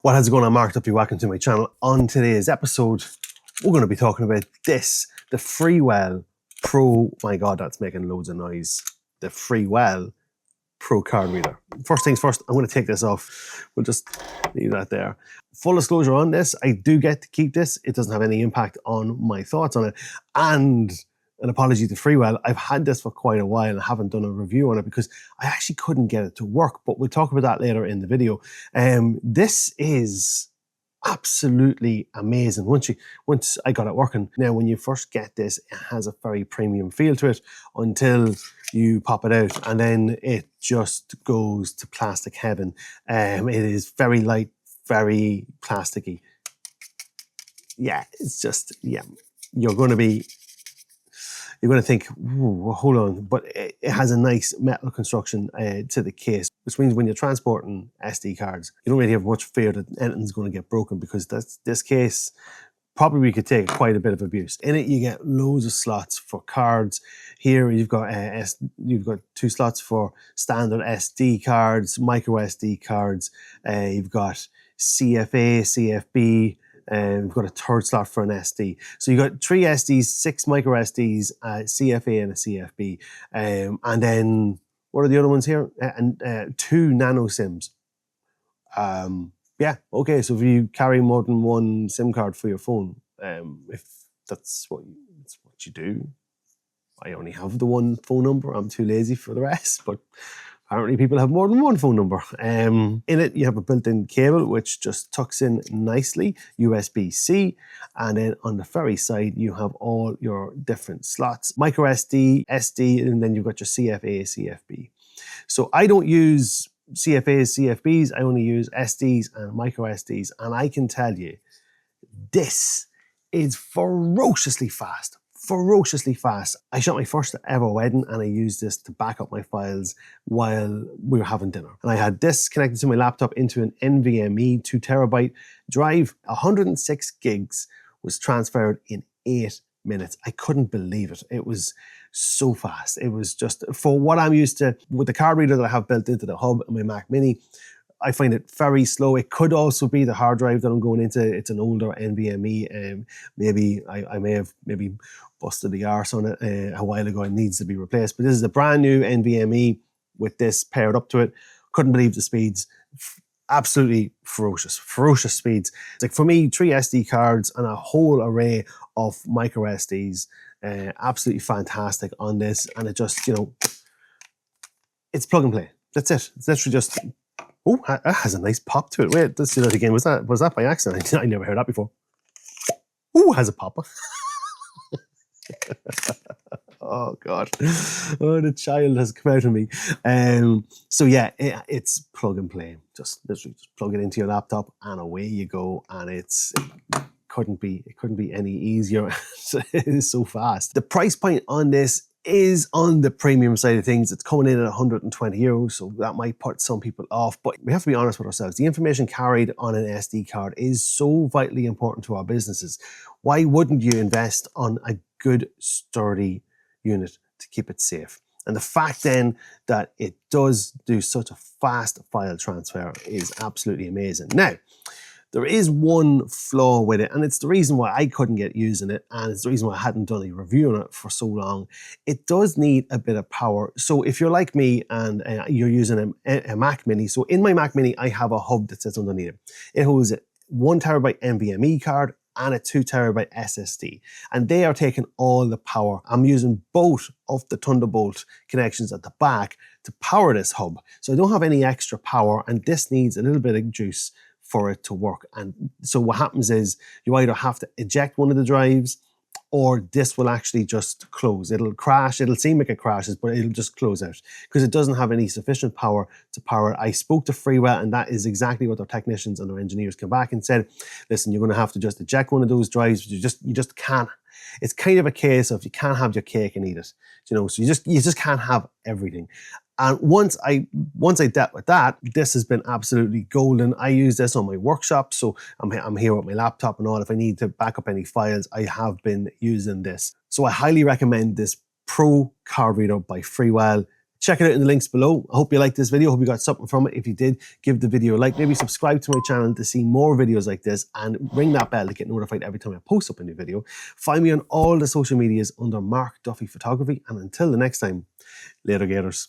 What has going on, Mark Duffy? Welcome to my channel. On today's episode, we're going to be talking about this, the Freewell Pro. My God, that's making loads of noise. The Freewell Pro card reader. First things first, I'm going to take this off. We'll just leave that there. Full disclosure on this, I do get to keep this. It doesn't have any impact on my thoughts on it. And an apology to Freewell. I've had this for quite a while and haven't done a review on it because I actually couldn't get it to work, but we'll talk about that later in the video. This is absolutely amazing. Once I got it working. Now, when you first get this, it has a very premium feel to it until you pop it out, and then it just goes to plastic heaven. It is very light, very plasticky. Yeah, it's just, yeah, you're going to think, well, hold on, but it has a nice metal construction to the case, which means when you're transporting SD cards, you don't really have much fear that anything's going to get broken, because this case probably could take quite a bit of abuse. In it, you get loads of slots for cards. Here, you've got 2 slots for standard SD cards, micro SD cards. You've got CFA, CFB. We've got a 3rd slot for an SD. So you've got 3 SDs, 6 micro SDs, CFA and a CFB. And then, what are the other ones here? 2 nano SIMs. Yeah, okay, so if you carry more than 1 SIM card for your phone, if that's what you do, I only have the 1 phone number. I'm too lazy for the rest, but apparently people have more than 1 phone number. In it, you have a built-in cable, which just tucks in nicely, USB-C. And then on the very side, you have all your different slots, micro SD, SD, and then you've got your CFA, CFB. So I don't use CFAs, CFBs. I only use SDs and micro SDs. And I can tell you, this is ferociously fast. Ferociously fast. I shot my first ever wedding and I used this to back up my files while we were having dinner. And I had this connected to my laptop into an NVMe 2 terabyte drive. 106 gigs was transferred in 8 minutes. I couldn't believe it. It was so fast. It was just, for what I'm used to with the card reader that I have built into the hub and my Mac Mini, I find it very slow. It could also be the hard drive that I'm going into. It's an older NVMe. Maybe I may have busted the arse on it a while ago and needs to be replaced. But this is a brand new NVMe with this paired up to it. Couldn't believe the speeds. Absolutely ferocious speeds. It's like, for me, 3 SD cards and a whole array of micro SDs. Absolutely fantastic on this. And it just, it's plug and play. That's it. It's literally just, oh, that has a nice pop to it. Wait, let's do that again. Was that by accident? I never heard that before. Oh, has a pop. Oh God. Oh, the child has come out of me. So yeah, it's plug and play. Just literally just plug it into your laptop and away you go. And it couldn't be any easier. It is so fast. The price point on this is on the premium side of things. It's coming in at €120, so that might put some people off, but we have to be honest with ourselves. The information carried on an SD card is so vitally important to our businesses. Why wouldn't you invest on a good, sturdy unit to keep it safe? And the fact then that it does do such a fast file transfer is absolutely amazing. Now, there is one flaw with it, and it's the reason why I couldn't get using it, and it's the reason why I hadn't done a review on it for so long. It does need a bit of power. So if you're like me and you're using a Mac Mini, so in my Mac Mini, I have a hub that sits underneath it. It holds a 1 terabyte NVMe card and a 2 terabyte SSD, and they are taking all the power. I'm using both of the Thunderbolt connections at the back to power this hub, so I don't have any extra power, and this needs a little bit of juice for it to work. And so what happens is you either have to eject one of the drives, or this will actually just close. It'll crash. It'll seem like it crashes, but it'll just close out because it doesn't have any sufficient power to power it. I spoke to Freewell, and that is exactly what their technicians and their engineers came back and said. Listen, you're going to have to just eject one of those drives. You just can't. It's kind of a case of you can't have your cake and eat it. So you just can't have everything. And once I dealt with that, this has been absolutely golden. I use this on my workshop, so I'm here with my laptop and all. If I need to back up any files, I have been using this. So I highly recommend this Pro card reader by Freewell. Check it out in the links below. I hope you liked this video. I hope you got something from it. If you did, give the video a like. Maybe subscribe to my channel to see more videos like this and ring that bell to get notified every time I post up a new video. Find me on all the social medias under Mark Duffy Photography. And until the next time, later gators.